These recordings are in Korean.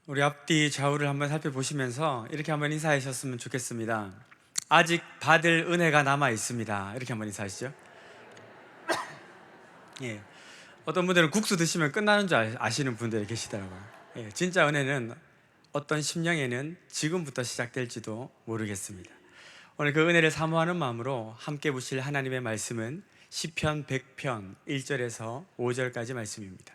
우리 앞뒤 좌우를 한번 살펴보시면서 이렇게 한번 인사하셨으면 좋겠습니다. 아직 받을 은혜가 남아 있습니다. 이렇게 한번 인사하시죠. 예. 어떤 분들은 국수 드시면 끝나는 줄 아시는 분들이 계시더라고요. 예. 진짜 은혜는 어떤 심령에는 지금부터 시작될지도 모르겠습니다. 오늘 그 은혜를 사모하는 마음으로 함께 보실 하나님의 말씀은 시편 100편 1절에서 5절까지 말씀입니다.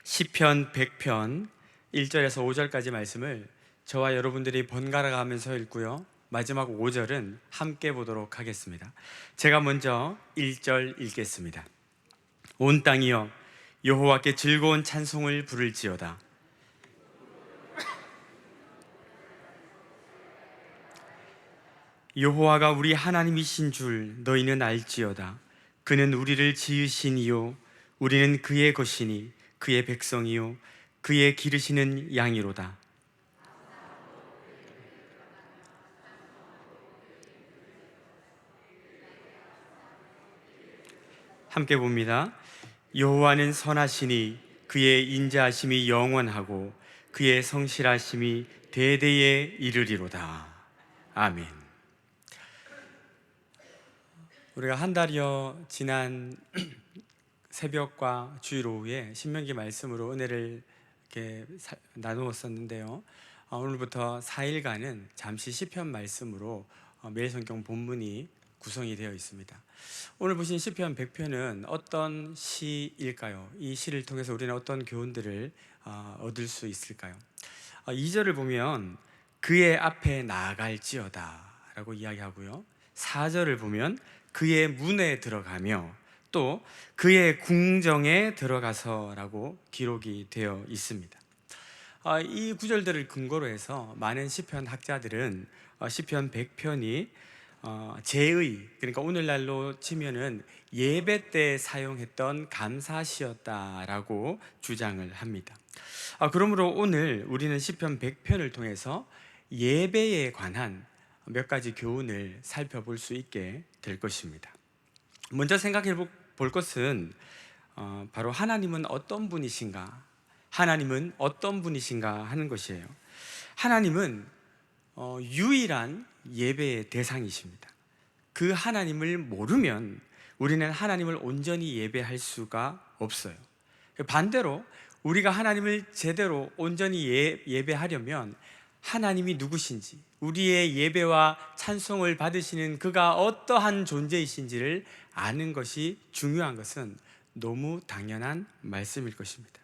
시편 100편 1절에서 5절까지 말씀을 저와 여러분들이 번갈아 가면서 읽고요, 마지막 5절은 함께 보도록 하겠습니다. 제가 먼저 1절 읽겠습니다. 온 땅이여 여호와께 즐거운 찬송을 부를지어다. 여호와가 우리 하나님이신 줄 너희는 알지어다. 그는 우리를 지으신 이요 우리는 그의 것이니 그의 백성이요 그의 기르시는 양이로다. 함께 봅니다. 여호와는 선하시니 그의 인자하심이 영원하고 그의 성실하심이 대대에 이르리로다. 아멘. 우리가 한 달여 지난 새벽과 주일 오후에 신명기 말씀으로 은혜를 이렇게 나누었었는데요. 오늘부터 4일간은 잠시 시편 말씀으로 매일 성경 본문이 구성이 되어 있습니다. 오늘 보신 시편 100편은 어떤 시일까요? 이 시를 통해서 우리는 어떤 교훈들을 얻을 수 있을까요? 2절을 보면 그의 앞에 나아갈지어다 라고 이야기하고요, 4절을 보면 그의 문에 들어가며 또 그의 궁정에 들어가서 라고 기록이 되어 있습니다. 이 구절들을 근거로 해서 많은 시편 학자들은 시편 100편이 제의, 그러니까 오늘날로 치면은 예배 때 사용했던 감사시였다라고 주장을 합니다. 그러므로 오늘 우리는 시편 100편을 통해서 예배에 관한 몇 가지 교훈을 살펴볼 수 있게 될 것입니다. 먼저 생각해 볼 것은 바로 하나님은 어떤 분이신가, 하나님은 어떤 분이신가 하는 것이에요. 하나님은 유일한 예배의 대상이십니다. 그 하나님을 모르면 우리는 하나님을 온전히 예배할 수가 없어요. 반대로 우리가 하나님을 제대로 온전히 예배하려면 하나님이 누구신지, 우리의 예배와 찬송을 받으시는 그가 어떠한 존재이신지를 아는 것이 중요한 것은 너무 당연한 말씀일 것입니다.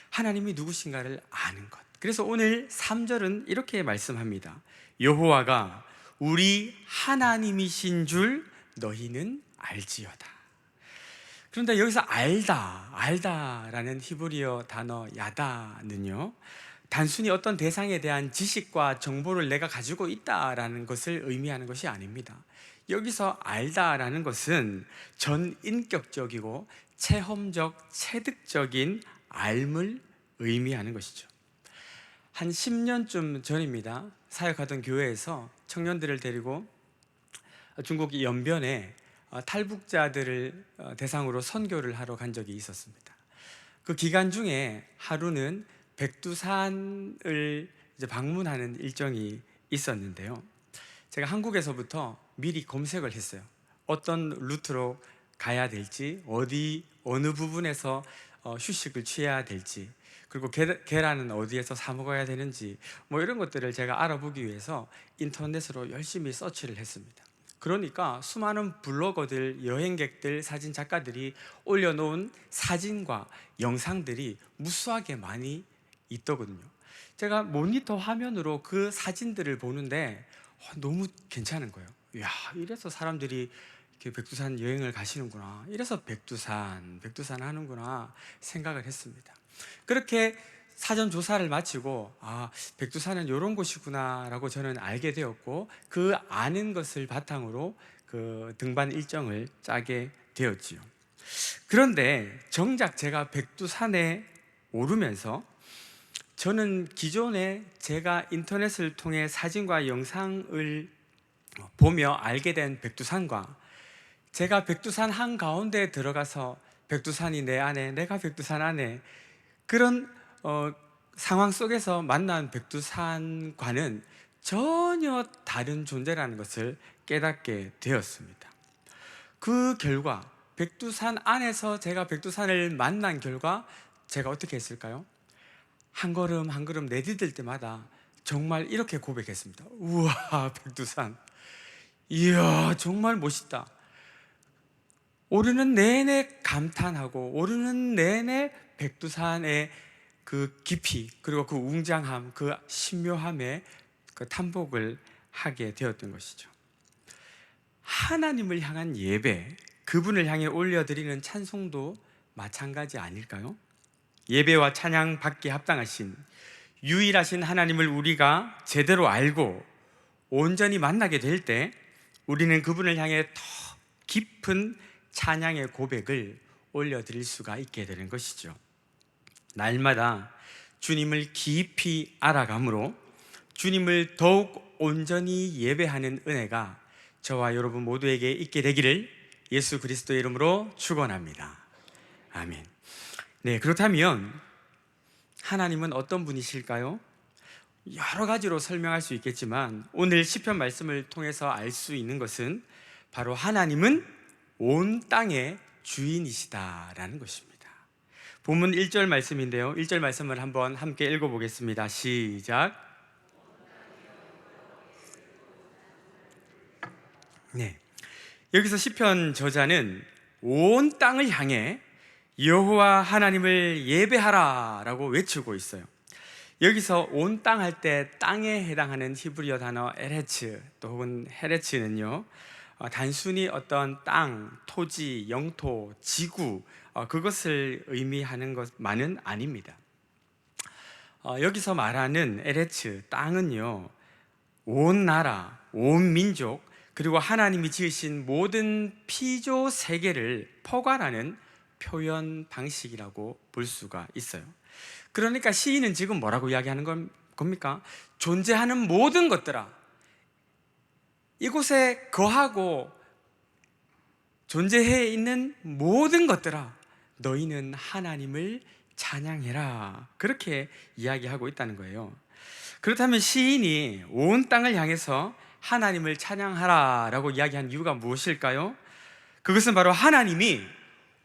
하나님이 누구신가를 아는 것. 그래서 오늘 3절은 이렇게 말씀합니다. 여호와가 우리 하나님이신 줄 너희는 알지어다. 그런데 여기서 알다라는 히브리어 단어 야다는요, 단순히 어떤 대상에 대한 지식과 정보를 내가 가지고 있다라는 것을 의미하는 것이 아닙니다. 여기서 알다라는 것은 전인격적이고 체험적, 체득적인 알을 의미하는 것이죠. 한 10년쯤 전입니다. 사역하던 교회에서 청년들을 데리고 중국 연변에 탈북자들을 대상으로 선교를 하러 간 적이 있었습니다. 그 기간 중에 하루는 백두산을 이제 방문하는 일정이 있었는데요. 제가 한국에서부터 미리 검색을 했어요. 어떤 루트로 가야 될지, 어느 부분에서 휴식을 취해야 될지, 그리고 계란은 어디에서 사 먹어야 되는지, 뭐 이런 것들을 제가 알아보기 위해서 인터넷으로 열심히 서치를 했습니다. 그러니까 수많은 블로거들, 여행객들, 사진 작가들이 올려놓은 사진과 영상들이 무수하게 많이 있더군요. 제가 모니터 화면으로 그 사진들을 보는데 너무 괜찮은 거예요. 이야, 이래서 사람들이 이렇게 백두산 여행을 가시는구나, 이래서 백두산 하는구나 생각을 했습니다. 그렇게 사전 조사를 마치고 백두산은 이런 곳이구나 라고 저는 알게 되었고, 그 아는 것을 바탕으로 그 등반 일정을 짜게 되었지요. 그런데 정작 제가 백두산에 오르면서 저는 기존에 제가 인터넷을 통해 사진과 영상을 보며 알게 된 백두산과 제가 백두산 한가운데에 들어가서 백두산이 내 안에, 내가 백두산 안에, 그런 상황 속에서 만난 백두산과는 전혀 다른 존재라는 것을 깨닫게 되었습니다. 그 결과 백두산 안에서 제가 백두산을 만난 결과 제가 어떻게 했을까요? 한 걸음 한 걸음 내디딜 때마다 정말 이렇게 고백했습니다. 우와, 백두산, 이야, 정말 멋있다. 오르는 내내 감탄하고, 오르는 내내 백두산의 그 깊이, 그리고 그 웅장함, 그 신묘함에 그 탐복을 하게 되었던 것이죠. 하나님을 향한 예배, 그분을 향해 올려드리는 찬송도 마찬가지 아닐까요? 예배와 찬양 받기에 합당하신 유일하신 하나님을 우리가 제대로 알고 온전히 만나게 될 때, 우리는 그분을 향해 더 깊은 찬양의 고백을 올려드릴 수가 있게 되는 것이죠. 날마다 주님을 깊이 알아감으로 주님을 더욱 온전히 예배하는 은혜가 저와 여러분 모두에게 있게 되기를 예수 그리스도의 이름으로 축원합니다. 아멘. 네, 그렇다면 하나님은 어떤 분이실까요? 여러 가지로 설명할 수 있겠지만 오늘 시편 말씀을 통해서 알 수 있는 것은 바로 하나님은 온 땅의 주인이시다라는 것입니다. 본문 1절 말씀인데요, 1절 말씀을 한번 함께 읽어보겠습니다. 시작. 네, 여기서 시편 저자는 온 땅을 향해 여호와 하나님을 예배하라 라고 외치고 있어요. 여기서 온 땅 할 때 땅에 해당하는 히브리어 단어 에레츠 또 혹은 헤레츠는요, 단순히 어떤 땅, 토지, 영토, 지구, 그것을 의미하는 것만은 아닙니다. 여기서 말하는 에레츠, 땅은요, 온 나라, 온 민족, 그리고 하나님이 지으신 모든 피조 세계를 포괄하는 표현 방식이라고 볼 수가 있어요. 그러니까 시인은 지금 뭐라고 이야기하는 겁니까? 존재하는 모든 것들아, 이곳에 거하고 존재해 있는 모든 것들아, 너희는 하나님을 찬양해라, 그렇게 이야기하고 있다는 거예요. 그렇다면 시인이 온 땅을 향해서 하나님을 찬양하라 라고 이야기한 이유가 무엇일까요? 그것은 바로 하나님이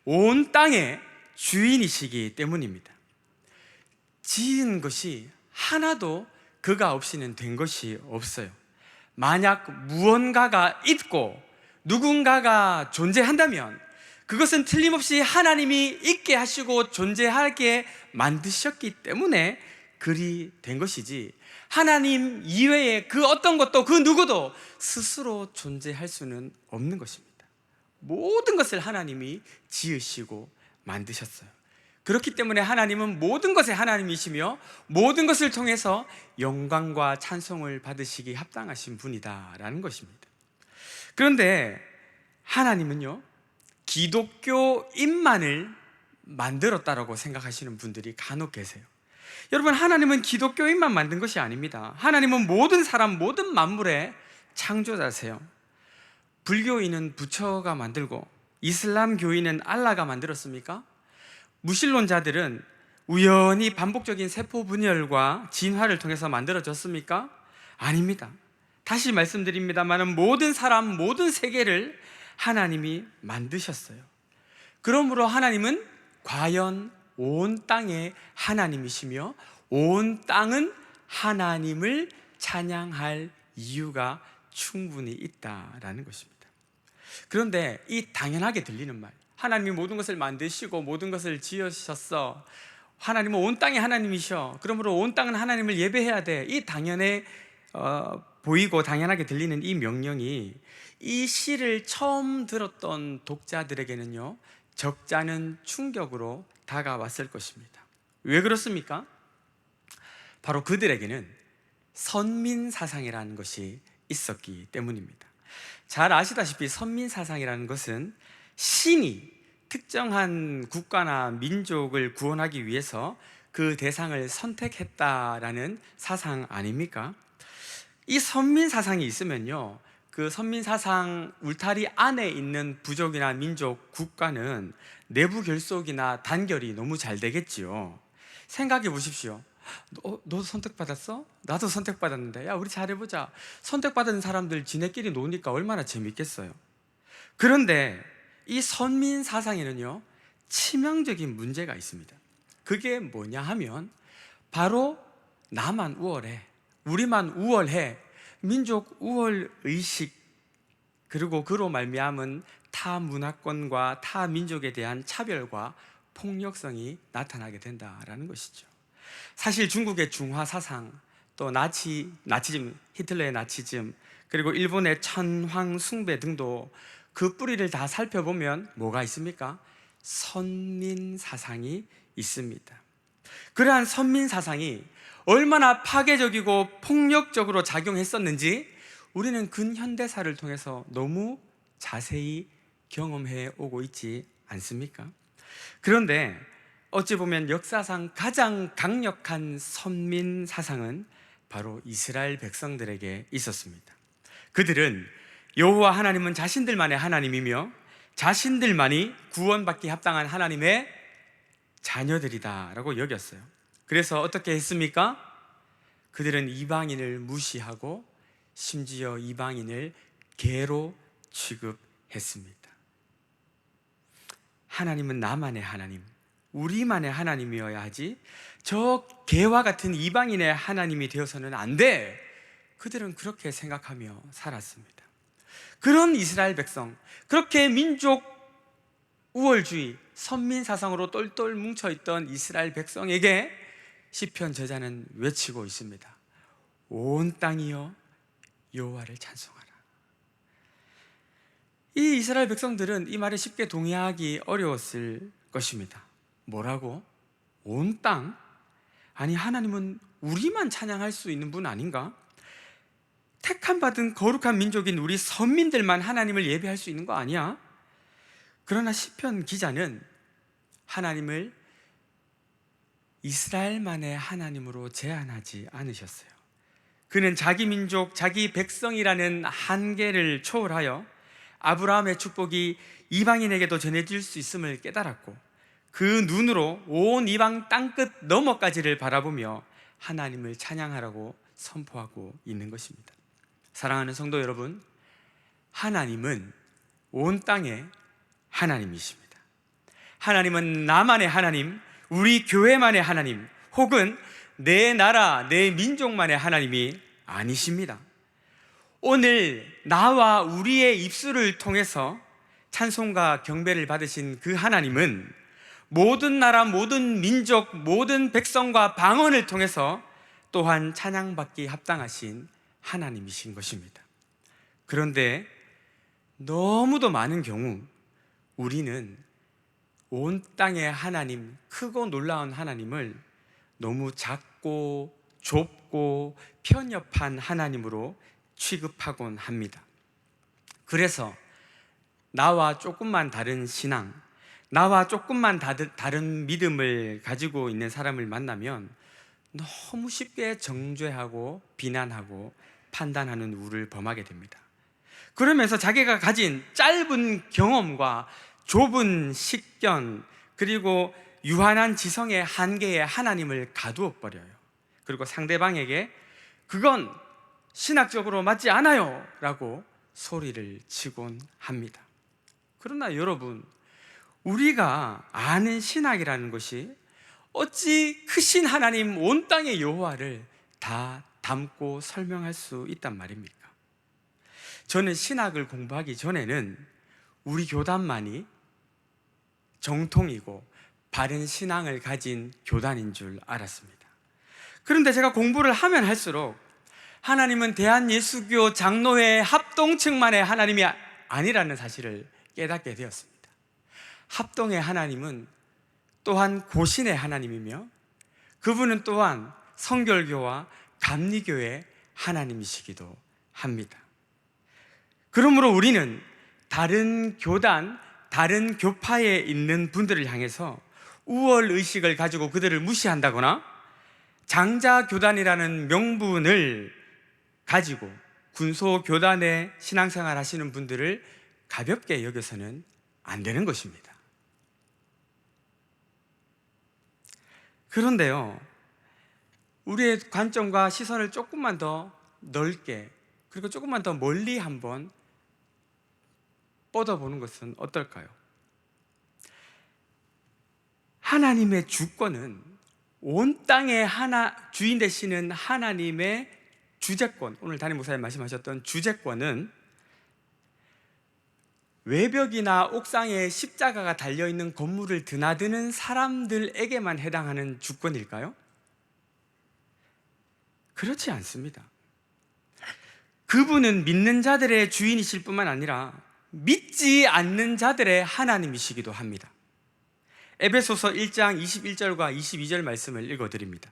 온 땅의 주인이시기 때문입니다. 지은 것이 하나도 그가 없이는 된 것이 없어요. 만약 무언가가 있고 누군가가 존재한다면 그것은 틀림없이 하나님이 있게 하시고 존재하게 만드셨기 때문에 그리 된 것이지, 하나님 이외에 그 어떤 것도 그 누구도 스스로 존재할 수는 없는 것입니다. 모든 것을 하나님이 지으시고 만드셨어요. 그렇기 때문에 하나님은 모든 것의 하나님이시며 모든 것을 통해서 영광과 찬송을 받으시기 합당하신 분이다라는 것입니다. 그런데 하나님은요, 기독교인만을 만들었다라고 생각하시는 분들이 간혹 계세요. 여러분, 하나님은 기독교인만 만든 것이 아닙니다. 하나님은 모든 사람, 모든 만물의 창조자세요. 불교인은 부처가 만들고 이슬람 교인은 알라가 만들었습니까? 무신론자들은 우연히 반복적인 세포 분열과 진화를 통해서 만들어졌습니까? 아닙니다. 다시 말씀드립니다만 모든 사람, 모든 세계를 하나님이 만드셨어요. 그러므로 하나님은 과연 온 땅의 하나님이시며 온 땅은 하나님을 찬양할 이유가 충분히 있다라는 것입니다. 그런데 이 당연하게 들리는 말, 하나님이 모든 것을 만드시고 모든 것을 지으셨어, 하나님은 온 땅의 하나님이셔, 그러므로 온 땅은 하나님을 예배해야 돼, 이 당연해 보이고 당연하게 들리는 이 명령이 이 시를 처음 들었던 독자들에게는요, 적잖은 충격으로 다가왔을 것입니다. 왜 그렇습니까? 바로 그들에게는 선민사상이라는 것이 있었기 때문입니다. 잘 아시다시피 선민사상이라는 것은 신이 특정한 국가나 민족을 구원하기 위해서 그 대상을 선택했다라는 사상 아닙니까? 이 선민사상이 있으면요, 그 선민사상 울타리 안에 있는 부족이나 민족, 국가는 내부 결속이나 단결이 너무 잘 되겠지요. 생각해 보십시오. 너도 선택받았어? 나도 선택받았는데. 야, 우리 잘해보자. 선택받은 사람들 지네끼리 노니까 얼마나 재밌겠어요. 그런데 이 선민 사상에는요, 치명적인 문제가 있습니다. 그게 뭐냐 하면 바로 나만 우월해, 우리만 우월해, 민족 우월 의식, 그리고 그로 말미암은 타 문화권과 타 민족에 대한 차별과 폭력성이 나타나게 된다라는 것이죠. 사실 중국의 중화 사상, 또 나치즘, 히틀러의 나치즘, 그리고 일본의 천황 숭배 등도 그 뿌리를 다 살펴보면 뭐가 있습니까? 선민 사상이 있습니다. 그러한 선민 사상이 얼마나 파괴적이고 폭력적으로 작용했었는지 우리는 근현대사를 통해서 너무 자세히 경험해 오고 있지 않습니까? 그런데 어찌 보면 역사상 가장 강력한 선민 사상은 바로 이스라엘 백성들에게 있었습니다. 그들은 여호와 하나님은 자신들만의 하나님이며 자신들만이 구원받기 합당한 하나님의 자녀들이다라고 여겼어요. 그래서 어떻게 했습니까? 그들은 이방인을 무시하고 심지어 이방인을 개로 취급했습니다. 하나님은 나만의 하나님, 우리만의 하나님이어야 하지 저 개와 같은 이방인의 하나님이 되어서는 안 돼. 그들은 그렇게 생각하며 살았습니다. 그런 이스라엘 백성, 그렇게 민족 우월주의, 선민 사상으로 똘똘 뭉쳐있던 이스라엘 백성에게 시편 저자는 외치고 있습니다. 온 땅이여 여호와를 찬송하라. 이 이스라엘 백성들은 이 말에 쉽게 동의하기 어려웠을 것입니다. 뭐라고? 온 땅? 아니, 하나님은 우리만 찬양할 수 있는 분 아닌가? 택함 받은 거룩한 민족인 우리 선민들만 하나님을 예배할 수 있는 거 아니야? 그러나 시편 기자는 하나님을 이스라엘만의 하나님으로 제한하지 않으셨어요. 그는 자기 민족, 자기 백성이라는 한계를 초월하여 아브라함의 축복이 이방인에게도 전해질 수 있음을 깨달았고 그 눈으로 온 이방 땅끝 너머까지를 바라보며 하나님을 찬양하라고 선포하고 있는 것입니다. 사랑하는 성도 여러분, 하나님은 온 땅의 하나님이십니다. 하나님은 나만의 하나님, 우리 교회만의 하나님, 혹은 내 나라, 내 민족만의 하나님이 아니십니다. 오늘 나와 우리의 입술을 통해서 찬송과 경배를 받으신 그 하나님은 모든 나라, 모든 민족, 모든 백성과 방언을 통해서 또한 찬양받기 합당하신 하나님이신 것입니다. 그런데 너무도 많은 경우 우리는 온 땅의 하나님, 크고 놀라운 하나님을 너무 작고 좁고 편협한 하나님으로 취급하곤 합니다. 그래서 나와 조금만 다른 신앙, 나와 조금만 다른 믿음을 가지고 있는 사람을 만나면 너무 쉽게 정죄하고 비난하고 판단하는 우를 범하게 됩니다. 그러면서 자기가 가진 짧은 경험과 좁은 식견, 그리고 유한한 지성의 한계에 하나님을 가두어 버려요. 그리고 상대방에게 그건 신학적으로 맞지 않아요 라고 소리를 치곤 합니다. 그러나 여러분, 우리가 아는 신학이라는 것이 어찌 크신 하나님 온 땅의 여호와를 다 담고 설명할 수 있단 말입니까? 저는 신학을 공부하기 전에는 우리 교단만이 정통이고 바른 신앙을 가진 교단인 줄 알았습니다. 그런데 제가 공부를 하면 할수록 하나님은 대한예수교 장로회 합동층만의 하나님이 아니라는 사실을 깨닫게 되었습니다. 합동의 하나님은 또한 고신의 하나님이며 그분은 또한 성결교와 감리교의 하나님이시기도 합니다. 그러므로 우리는 다른 교단, 다른 교파에 있는 분들을 향해서 우월의식을 가지고 그들을 무시한다거나 장자교단이라는 명분을 가지고 군소교단의 신앙생활 하시는 분들을 가볍게 여겨서는 안 되는 것입니다. 그런데요, 우리의 관점과 시선을 조금만 더 넓게, 그리고 조금만 더 멀리 한번 뻗어보는 것은 어떨까요? 하나님의 주권은 온 땅의 주인 되시는 하나님의 주재권, 오늘 담임 목사님 말씀하셨던 주재권은 외벽이나 옥상에 십자가가 달려있는 건물을 드나드는 사람들에게만 해당하는 주권일까요? 그렇지 않습니다. 그분은 믿는 자들의 주인이실 뿐만 아니라 믿지 않는 자들의 하나님이시기도 합니다. 에베소서 1장 21절과 22절 말씀을 읽어드립니다.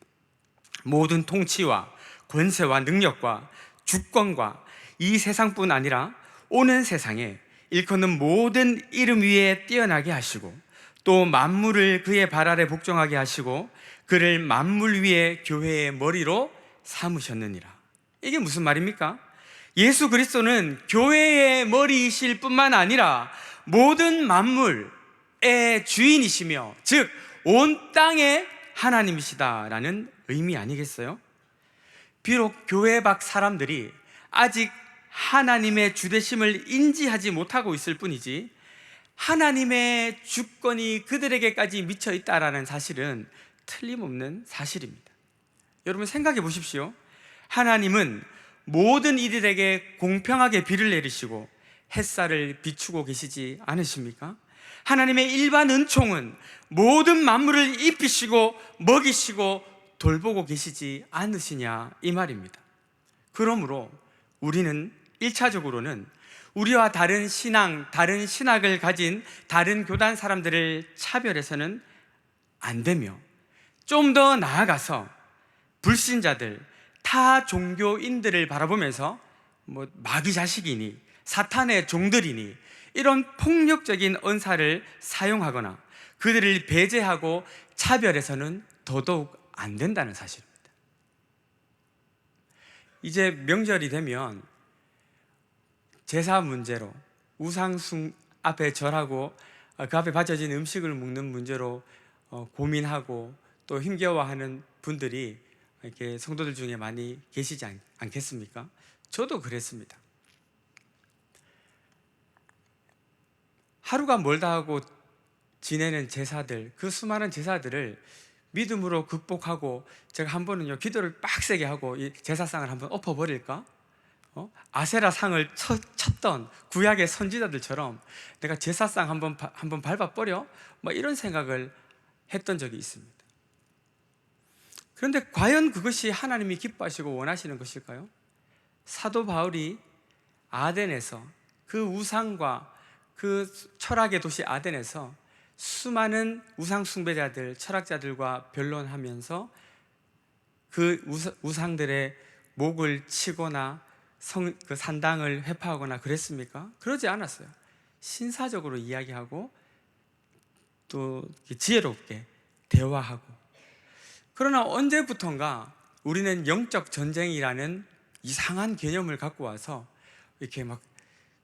모든 통치와 권세와 능력과 주권과 이 세상뿐 아니라 오는 세상에 일컫는 모든 이름 위에 뛰어나게 하시고 또 만물을 그의 발 아래 복종하게 하시고 그를 만물 위에 교회의 머리로 삼으셨느니라. 이게 무슨 말입니까? 예수 그리스도는 교회의 머리이실 뿐만 아니라 모든 만물의 주인이시며, 즉 온 땅의 하나님이시다라는 의미 아니겠어요? 비록 교회 밖 사람들이 아직 하나님의 주되심을 인지하지 못하고 있을 뿐이지 하나님의 주권이 그들에게까지 미쳐 있다라는 사실은 틀림없는 사실입니다. 여러분 생각해 보십시오. 하나님은 모든 이들에게 공평하게 비를 내리시고 햇살을 비추고 계시지 않으십니까? 하나님의 일반 은총은 모든 만물을 입히시고 먹이시고 돌보고 계시지 않으시냐 이 말입니다. 그러므로 우리는 1차적으로는 우리와 다른 신앙, 다른 신학을 가진 다른 교단 사람들을 차별해서는 안 되며, 좀 더 나아가서 불신자들, 타 종교인들을 바라보면서 마귀 자식이니 사탄의 종들이니 이런 폭력적인 언사를 사용하거나 그들을 배제하고 차별해서는 더더욱 안 된다는 사실입니다. 이제 명절이 되면 제사 문제로, 우상 앞에 절하고 그 앞에 바쳐진 음식을 먹는 문제로 고민하고 또 힘겨워하는 분들이 이렇게 성도들 중에 많이 계시지 않겠습니까? 저도 그랬습니다. 하루가 멀다 하고 지내는 제사들, 그 수많은 제사들을 믿음으로 극복하고, 제가 한 번은요 기도를 빡세게 하고 이 제사상을 한번 엎어버릴까? 아세라 상을 쳤던 구약의 선지자들처럼 내가 제사상 한번 밟아버려? 이런 생각을 했던 적이 있습니다. 그런데 과연 그것이 하나님이 기뻐하시고 원하시는 것일까요? 사도 바울이 아덴에서, 그 우상과 그 철학의 도시 아덴에서 수많은 우상 숭배자들, 철학자들과 변론하면서 그 우상들의 목을 치거나 그 산당을 회파하거나 그랬습니까? 그러지 않았어요. 신사적으로 이야기하고 또 지혜롭게 대화하고. 그러나 언제부턴가 우리는 영적 전쟁이라는 이상한 개념을 갖고 와서 이렇게 막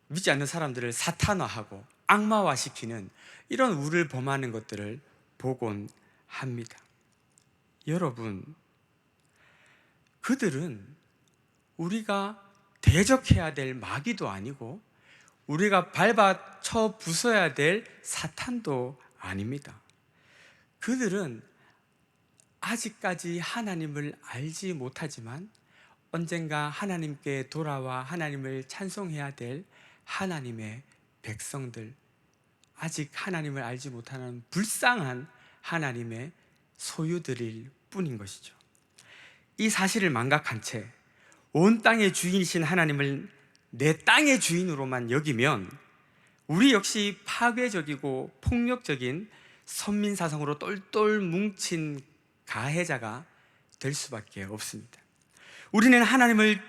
믿지 않는 사람들을 사탄화하고 악마화시키는 이런 우를 범하는 것들을 보곤 합니다. 여러분, 그들은 우리가 대적해야 될 마귀도 아니고 우리가 밟아쳐 부숴야 될 사탄도 아닙니다. 그들은 아직까지 하나님을 알지 못하지만 언젠가 하나님께 돌아와 하나님을 찬송해야 될 하나님의 백성들, 아직 하나님을 알지 못하는 불쌍한 하나님의 소유들일 뿐인 것이죠. 이 사실을 망각한 채 온 땅의 주인이신 하나님을 내 땅의 주인으로만 여기면 우리 역시 파괴적이고 폭력적인 선민사상으로 똘똘 뭉친 가해자가 될 수밖에 없습니다. 우리는 하나님을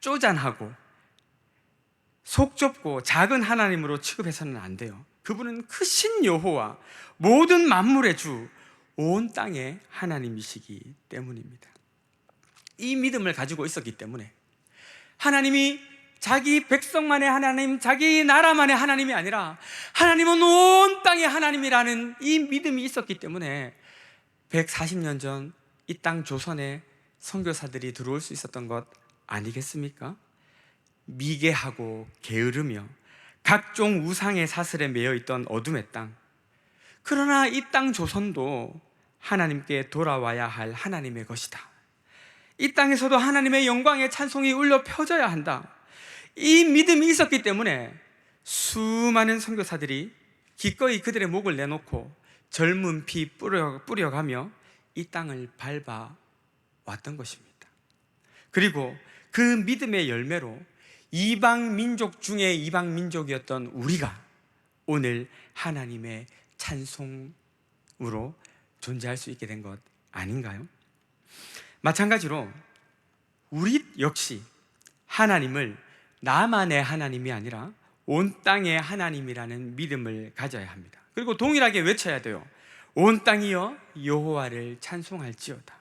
쪼잔하고 속 좁고 작은 하나님으로 취급해서는 안 돼요. 그분은 크신 여호와, 모든 만물의 주, 온 땅의 하나님이시기 때문입니다. 이 믿음을 가지고 있었기 때문에 하나님이 자기 백성만의 하나님, 자기 나라만의 하나님이 아니라 하나님은 온 땅의 하나님이라는 이 믿음이 있었기 때문에 140년 전 이 땅 조선에 선교사들이 들어올 수 있었던 것 아니겠습니까? 미개하고 게으르며 각종 우상의 사슬에 매여 있던 어둠의 땅. 그러나 이 땅 조선도 하나님께 돌아와야 할 하나님의 것이다. 이 땅에서도 하나님의 영광의 찬송이 울려 퍼져야 한다. 이 믿음이 있었기 때문에 수많은 선교사들이 기꺼이 그들의 목을 내놓고 젊은 피 뿌려가며 이 땅을 밟아왔던 것입니다. 그리고 그 믿음의 열매로 이방 민족 중에 이방 민족이었던 우리가 오늘 하나님의 찬송으로 존재할 수 있게 된 것 아닌가요? 마찬가지로 우리 역시 하나님을 나만의 하나님이 아니라 온 땅의 하나님이라는 믿음을 가져야 합니다. 그리고 동일하게 외쳐야 돼요. 온 땅이여 여호와를 찬송할지어다.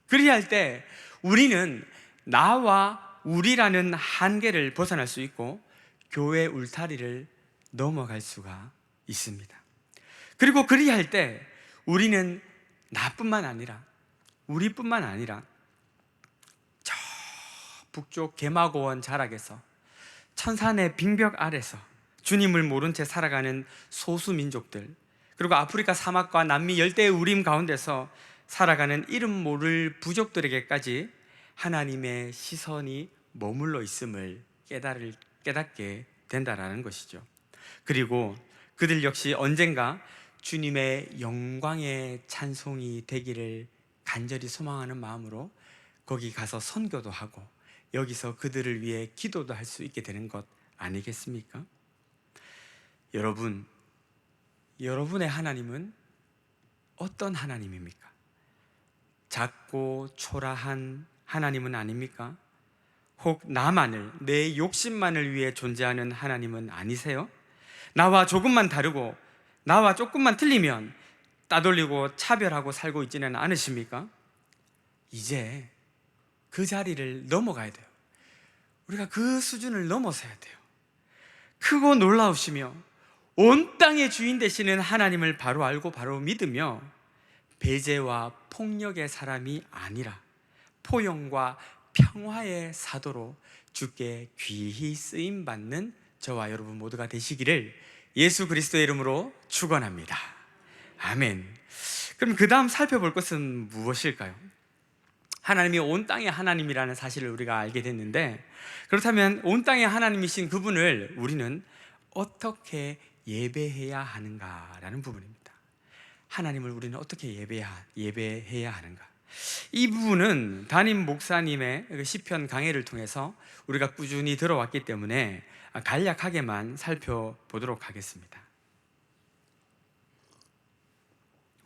그리할 때 우리는 나와 우리라는 한계를 벗어날 수 있고 교회 울타리를 넘어갈 수가 있습니다. 그리고 그리할 때 우리는 나뿐만 아니라 우리뿐만 아니라 저 북쪽 개마고원 자락에서 천산의 빙벽 아래서 주님을 모른 채 살아가는 소수 민족들, 그리고 아프리카 사막과 남미 열대의 우림 가운데서 살아가는 이름 모를 부족들에게까지 하나님의 시선이 머물러 있음을 깨닫게 된다라는 것이죠. 그리고 그들 역시 언젠가 주님의 영광의 찬송이 되기를 간절히 소망하는 마음으로 거기 가서 선교도 하고 여기서 그들을 위해 기도도 할 수 있게 되는 것 아니겠습니까? 여러분의 하나님은 어떤 하나님입니까? 작고 초라한 하나님은 아닙니까? 혹 나만을, 내 욕심만을 위해 존재하는 하나님은 아니세요? 나와 조금만 다르고 나와 조금만 틀리면 따돌리고 차별하고 살고 있지는 않으십니까? 이제 그 자리를 넘어가야 돼요. 우리가 그 수준을 넘어서야 돼요. 크고 놀라우시며 온 땅의 주인 되시는 하나님을 바로 알고 바로 믿으며 배제와 폭력의 사람이 아니라 포용과 평화의 사도로 주께 귀히 쓰임받는 저와 여러분 모두가 되시기를 예수 그리스도의 이름으로 축원합니다. 아멘. 그럼 그 다음 살펴볼 것은 무엇일까요? 하나님이 온 땅의 하나님이라는 사실을 우리가 알게 됐는데, 그렇다면 온 땅의 하나님이신 그분을 우리는 어떻게 예배해야 하는가라는 부분입니다. 하나님을 우리는 어떻게 예배해야 하는가? 이 부분은 담임 목사님의 시편 강해를 통해서 우리가 꾸준히 들어왔기 때문에 간략하게만 살펴보도록 하겠습니다.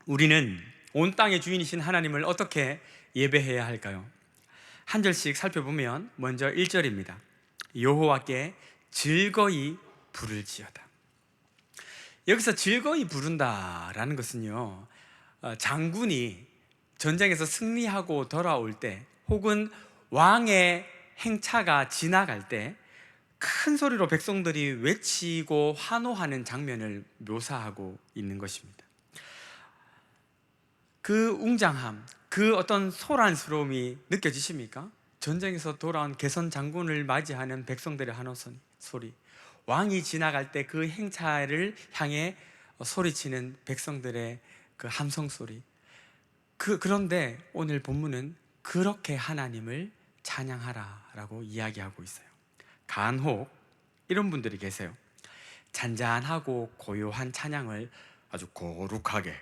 우리는 온 땅의 주인이신 하나님을 어떻게 예배해야 할까요? 한 절씩 살펴보면 먼저 1절입니다. 여호와께 즐거이 부를지어다. 여기서 즐거이 부른다라는 것은요, 장군이 전쟁에서 승리하고 돌아올 때 혹은 왕의 행차가 지나갈 때 큰 소리로 백성들이 외치고 환호하는 장면을 묘사하고 있는 것입니다. 그 웅장함, 그 어떤 소란스러움이 느껴지십니까? 전쟁에서 돌아온 개선 장군을 맞이하는 백성들의 환호 소리, 왕이 지나갈 때 그 행차를 향해 소리치는 백성들의 그 함성 소리. 그런데 오늘 본문은 그렇게 하나님을 찬양하라라고 이야기하고 있어요. 간혹 이런 분들이 계세요. 잔잔하고 고요한 찬양을 아주 거룩하게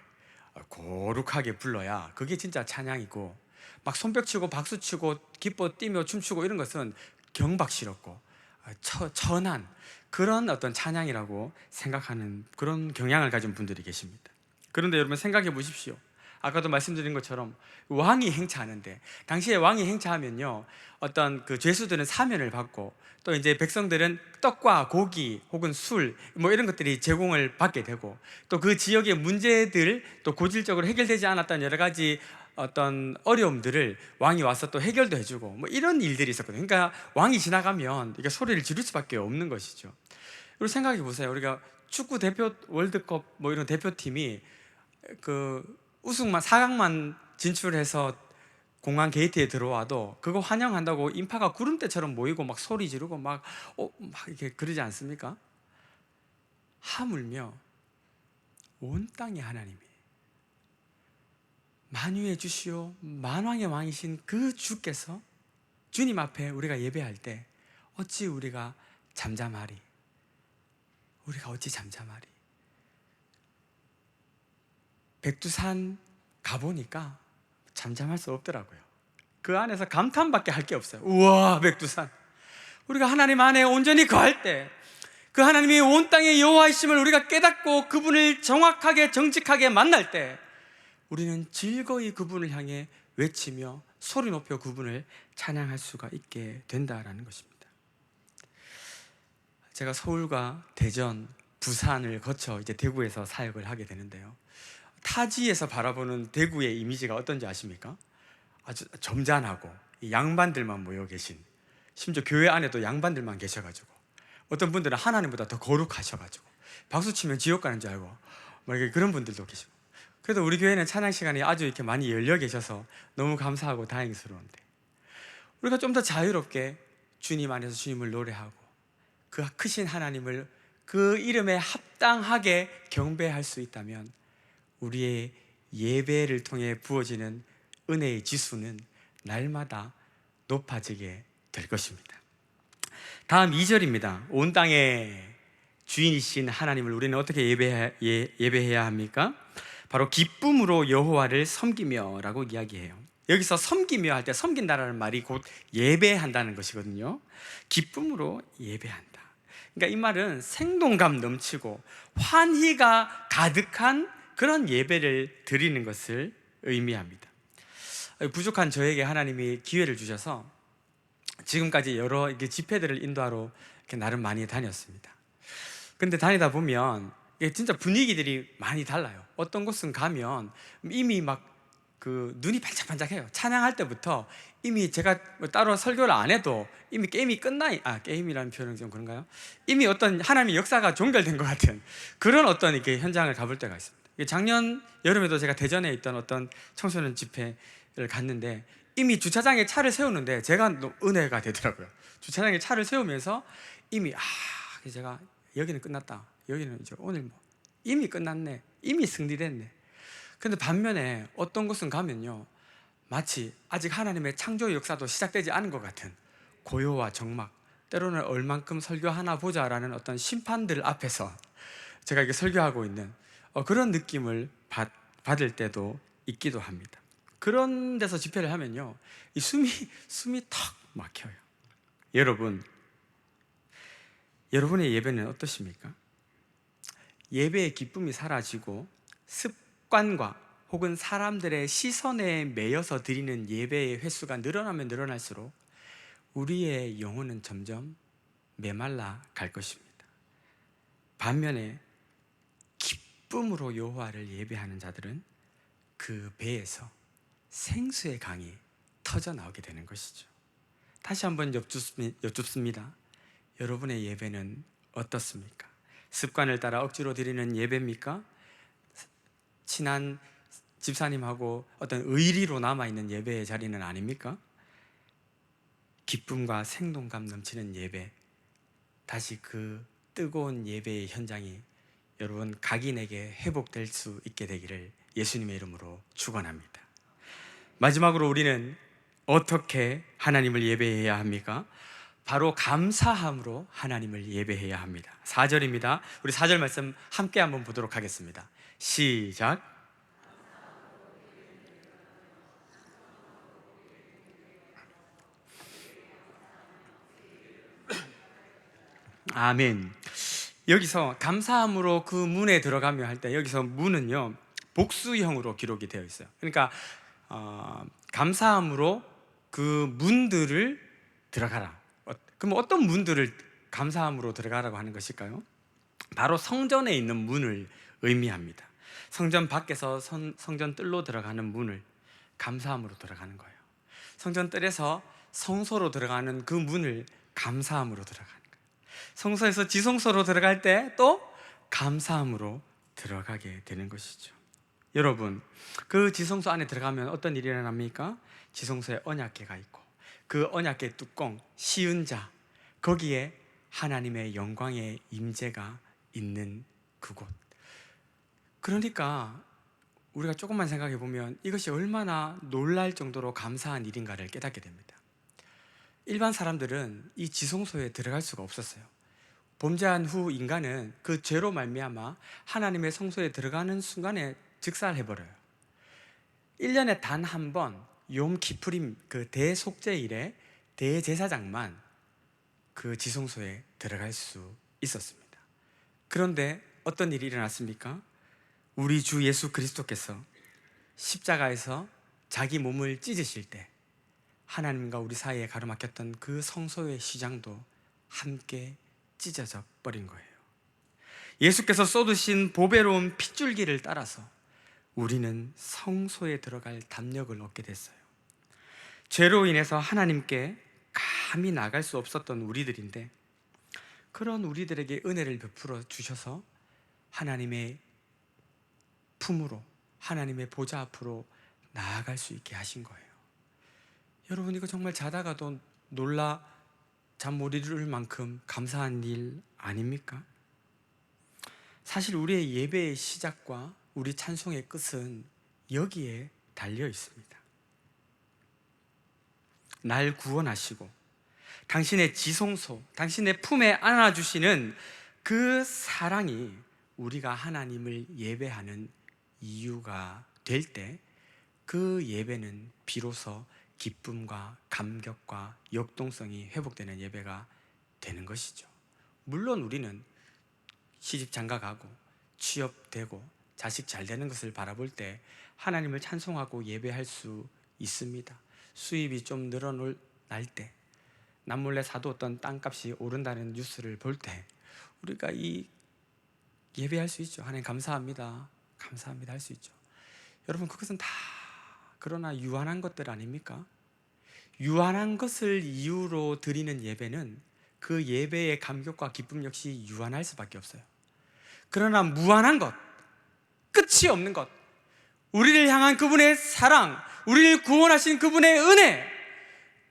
불러야 그게 진짜 찬양이고, 막 손뼉치고 박수치고 기뻐 뛰며 춤추고 이런 것은 경박스럽고 천한 그런 어떤 찬양이라고 생각하는 그런 경향을 가진 분들이 계십니다. 그런데 여러분 생각해 보십시오. 아까도 말씀드린 것처럼 왕이 행차하는데, 당시에 왕이 행차하면요, 어떤 그 죄수들은 사면을 받고 또 이제 백성들은 떡과 고기 혹은 술 뭐 이런 것들이 제공을 받게 되고, 또 그 지역의 문제들, 또 고질적으로 해결되지 않았던 여러 가지 어떤 어려움들을 왕이 와서 또 해결도 해주고 뭐 이런 일들이 있었거든요. 그러니까 왕이 지나가면 이게 소리를 지를 수밖에 없는 것이죠. 그리고 생각해 보세요. 우리가 축구 대표 월드컵 뭐 이런 대표팀이 그 우승만 4강만 진출해서 공항 게이트에 들어와도 그거 환영한다고 인파가 구름대처럼 모이고 막 소리 지르고 막 이렇게 그러지 않습니까? 하물며 온 땅의 하나님이 만유의 주시오 만왕의 왕이신 그 주께서 주님 앞에 우리가 예배할 때 어찌 우리가 잠잠하리? 우리가 어찌 잠잠하리? 백두산 가보니까 잠잠할 수 없더라고요. 그 안에서 감탄밖에 할 게 없어요. 우와, 백두산. 우리가 하나님 안에 온전히 거할 때, 그 하나님이 온 땅의 여호와이심을 우리가 깨닫고 그분을 정확하게 정직하게 만날 때, 우리는 즐거이 그분을 향해 외치며 소리 높여 그분을 찬양할 수가 있게 된다라는 것입니다. 제가 서울과 대전, 부산을 거쳐 이제 대구에서 사역을 하게 되는데요. 타지에서 바라보는 대구의 이미지가 어떤지 아십니까? 아주 점잖하고 양반들만 모여 계신, 심지어 교회 안에도 양반들만 계셔가지고 어떤 분들은 하나님보다 더 거룩하셔가지고 박수 치면 지옥 가는 줄 알고 뭐 이렇게 그런 분들도 계시고, 그래도 우리 교회는 찬양 시간이 아주 이렇게 많이 열려 계셔서 너무 감사하고 다행스러운데, 우리가 좀 더 자유롭게 주님 안에서 주님을 노래하고 그 크신 하나님을 그 이름에 합당하게 경배할 수 있다면 우리의 예배를 통해 부어지는 은혜의 지수는 날마다 높아지게 될 것입니다. 다음 2절입니다. 온 땅의 주인이신 하나님을 우리는 어떻게 예배해야 합니까? 바로 기쁨으로 여호와를 섬기며 라고 이야기해요. 여기서 섬기며 할 때 섬긴다라는 말이 곧 예배한다는 것이거든요. 기쁨으로 예배한다. 그러니까 이 말은 생동감 넘치고 환희가 가득한 그런 예배를 드리는 것을 의미합니다. 부족한 저에게 하나님이 기회를 주셔서 지금까지 여러 집회들을 인도하러 나름 많이 다녔습니다. 근데 다니다 보면 진짜 분위기들이 많이 달라요. 어떤 곳은 가면 이미 막 그 눈이 반짝반짝해요. 찬양할 때부터 이미 제가 따로 설교를 안 해도 이미 게임이 게임이라는 표현은 좀 그런가요? 이미 어떤 하나님의 역사가 종결된 것 같은 그런 어떤 이렇게 현장을 가볼 때가 있습니다. 작년 여름에도 제가 대전에 있던 어떤 청소년 집회를 갔는데 이미 주차장에 차를 세우는데 제가 은혜가 되더라고요. 주차장에 차를 세우면서 이미 제가 여기는 끝났다, 여기는 이제 오늘 이미 끝났네, 이미 승리됐네. 근데 반면에 어떤 곳은 가면요, 마치 아직 하나님의 창조 역사도 시작되지 않은 것 같은 고요와 적막, 때로는 얼만큼 설교하나 보자라는 어떤 심판들 앞에서 제가 이렇게 설교하고 있는 그런 느낌을 받을 때도 있기도 합니다. 그런 데서 집회를 하면요, 이 숨이 턱 막혀요. 여러분의 예배는 어떠십니까? 예배의 기쁨이 사라지고 습관과 혹은 사람들의 시선에 매여서 드리는 예배의 횟수가 늘어나면 늘어날수록 우리의 영혼은 점점 메말라 갈 것입니다. 반면에 기쁨으로 여호와를 예배하는 자들은 그 배에서 생수의 강이 터져 나오게 되는 것이죠. 다시 한번 여쭙습니다. 여러분의 예배는 어떻습니까? 습관을 따라 억지로 드리는 예배입니까? 친한 집사님하고 어떤 의리로 남아있는 예배의 자리는 아닙니까? 기쁨과 생동감 넘치는 예배, 다시 그 뜨거운 예배의 현장이 여러분 각인에게 회복될 수 있게 되기를 예수님의 이름으로 축원합니다. 마지막으로 우리는 어떻게 하나님을 예배해야 합니까? 바로 감사함으로 하나님을 예배해야 합니다. 4절입니다. 우리 4절 말씀 함께 한번 보도록 하겠습니다. 시작. 아멘. 여기서 감사함으로 그 문에 들어가며 할 때 여기서 문은요 복수형으로 기록이 되어 있어요. 그러니까 감사함으로 그 문들을 들어가라. 그럼 어떤 문들을 감사함으로 들어가라고 하는 것일까요? 바로 성전에 있는 문을 의미합니다. 성전 밖에서 성전 뜰로 들어가는 문을 감사함으로 들어가는 거예요. 성전 뜰에서 성소로 들어가는 그 문을 감사함으로 들어가는 거예요. 성소에서 지성소로 들어갈 때 또 감사함으로 들어가게 되는 것이죠. 여러분, 그 지성소 안에 들어가면 어떤 일이 일어납니까? 지성소에 언약궤가 있고 그 언약궤 뚜껑 시은 자, 거기에 하나님의 영광의 임재가 있는 그곳. 그러니까 우리가 조금만 생각해 보면 이것이 얼마나 놀랄 정도로 감사한 일인가를 깨닫게 됩니다. 일반 사람들은 이 지성소에 들어갈 수가 없었어요. 범죄한 후 인간은 그 죄로 말미암아 하나님의 성소에 들어가는 순간에 즉살해버려요. 1년에 단 한 번 욤 키프림, 그 대속죄일에 대제사장만 그 지성소에 들어갈 수 있었습니다. 그런데 어떤 일이 일어났습니까? 우리 주 예수 그리스도께서 십자가에서 자기 몸을 찢으실 때 하나님과 우리 사이에 가로막혔던 그 성소의 시장도 함께 찢어져 버린 거예요. 예수께서 쏟으신 보배로운 핏줄기를 따라서 우리는 성소에 들어갈 담력을 얻게 됐어요. 죄로 인해서 하나님께 감히 나갈 수 없었던 우리들인데, 그런 우리들에게 은혜를 베풀어 주셔서 하나님의 품으로, 하나님의 보좌 앞으로 나아갈 수 있게 하신 거예요. 여러분, 이거 정말 자다가도 놀라 잠 못 이룰 만큼 감사한 일 아닙니까? 사실 우리의 예배의 시작과 우리 찬송의 끝은 여기에 달려 있습니다. 날 구원하시고 당신의 지성소, 당신의 품에 안아주시는 그 사랑이 우리가 하나님을 예배하는 이유가 될 때, 그 예배는 비로소 기쁨과 감격과 역동성이 회복되는 예배가 되는 것이죠. 물론 우리는 시집 장가가고 취업되고 자식 잘 되는 것을 바라볼 때 하나님을 찬송하고 예배할 수 있습니다. 수입이 좀 늘어날 때, 남몰래 사두었던 땅값이 오른다는 뉴스를 볼 때 우리가 예배할 수 있죠. 하나님 감사합니다, 감사합니다 할 수 있죠. 여러분, 그것은 다 그러나 유한한 것들 아닙니까? 유한한 것을 이유로 드리는 예배는 그 예배의 감격과 기쁨 역시 유한할 수밖에 없어요. 그러나 무한한 것, 끝이 없는 것, 우리를 향한 그분의 사랑, 우리를 구원하신 그분의 은혜,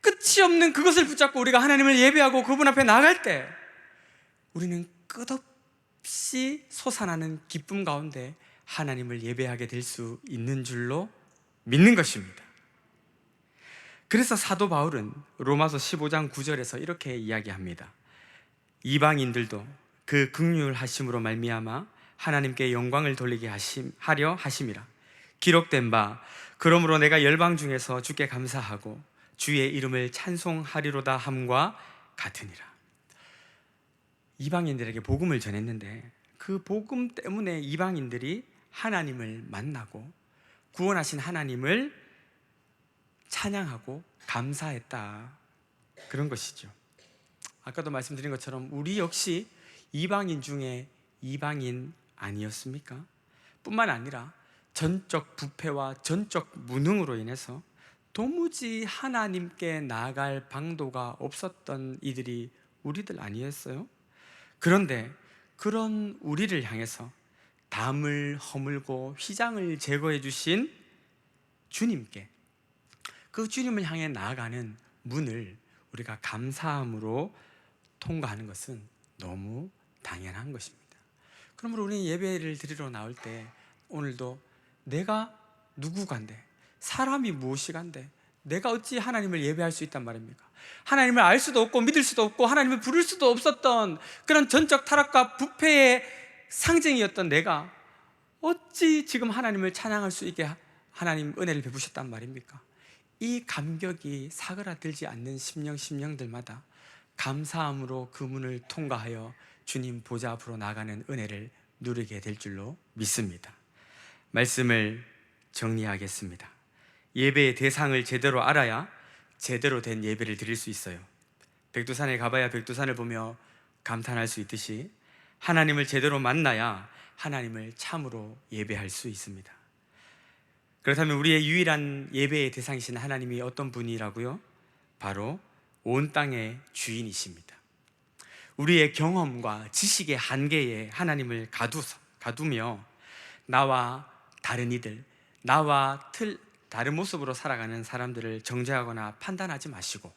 끝이 없는 그것을 붙잡고 우리가 하나님을 예배하고 그분 앞에 나갈 때 우리는 끝없이 솟아나는 기쁨 가운데 하나님을 예배하게 될 수 있는 줄로 믿는 것입니다. 그래서 사도 바울은 로마서 15장 9절에서 이렇게 이야기합니다. 이방인들도 그 긍휼하심으로 말미암아 하나님께 영광을 돌리게 하려 하심이라. 기록된 바 그러므로 내가 열방 중에서 주께 감사하고 주의 이름을 찬송하리로다 함과 같으니라. 이방인들에게 복음을 전했는데 그 복음 때문에 이방인들이 하나님을 만나고 구원하신 하나님을 찬양하고 감사했다, 그런 것이죠. 아까도 말씀드린 것처럼 우리 역시 이방인 중에 이방인 아니었습니까? 뿐만 아니라 전적 부패와 전적 무능으로 인해서 도무지 하나님께 나아갈 방도가 없었던 이들이 우리들 아니었어요? 그런데 그런 우리를 향해서 담을 허물고 휘장을 제거해 주신 주님께, 그 주님을 향해 나아가는 문을 우리가 감사함으로 통과하는 것은 너무 당연한 것입니다. 그러므로 우리는 예배를 드리러 나올 때 오늘도 내가 누구간데, 사람이 무엇이간데 내가 어찌 하나님을 예배할 수 있단 말입니까? 하나님을 알 수도 없고 믿을 수도 없고 하나님을 부를 수도 없었던 그런 전적 타락과 부패의 상징이었던 내가 어찌 지금 하나님을 찬양할 수 있게 하나님 은혜를 베푸셨단 말입니까? 이 감격이 사그라들지 않는 심령들마다 감사함으로 그 문을 통과하여 주님 보좌 앞으로 나가는 은혜를 누리게 될 줄로 믿습니다. 말씀을 정리하겠습니다. 예배의 대상을 제대로 알아야 제대로 된 예배를 드릴 수 있어요. 백두산에 가봐야 백두산을 보며 감탄할 수 있듯이 하나님을 제대로 만나야 하나님을 참으로 예배할 수 있습니다. 그렇다면 우리의 유일한 예배의 대상이신 하나님이 어떤 분이라고요? 바로 온 땅의 주인이십니다. 우리의 경험과 지식의 한계에 하나님을 가두며 나와 다른 이들, 나와 다른 모습으로 살아가는 사람들을 정죄하거나 판단하지 마시고,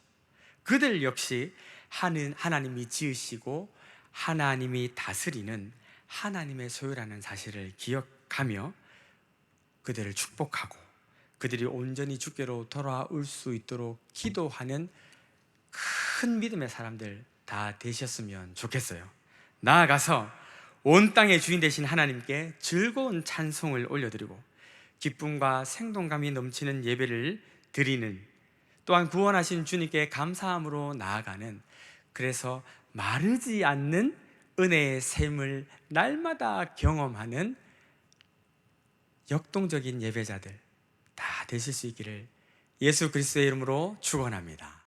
그들 역시 하나님이 지으시고 하나님이 다스리는 하나님의 소유라는 사실을 기억하며 그들을 축복하고 그들이 온전히 주께로 돌아올 수 있도록 기도하는 큰 믿음의 사람들 다 되셨으면 좋겠어요. 나아가서 온 땅의 주인 되신 하나님께 즐거운 찬송을 올려드리고 기쁨과 생동감이 넘치는 예배를 드리는, 또한 구원하신 주님께 감사함으로 나아가는, 그래서 마르지 않는 은혜의 샘을 날마다 경험하는 역동적인 예배자들 다 되실 수 있기를 예수 그리스도의 이름으로 축원합니다.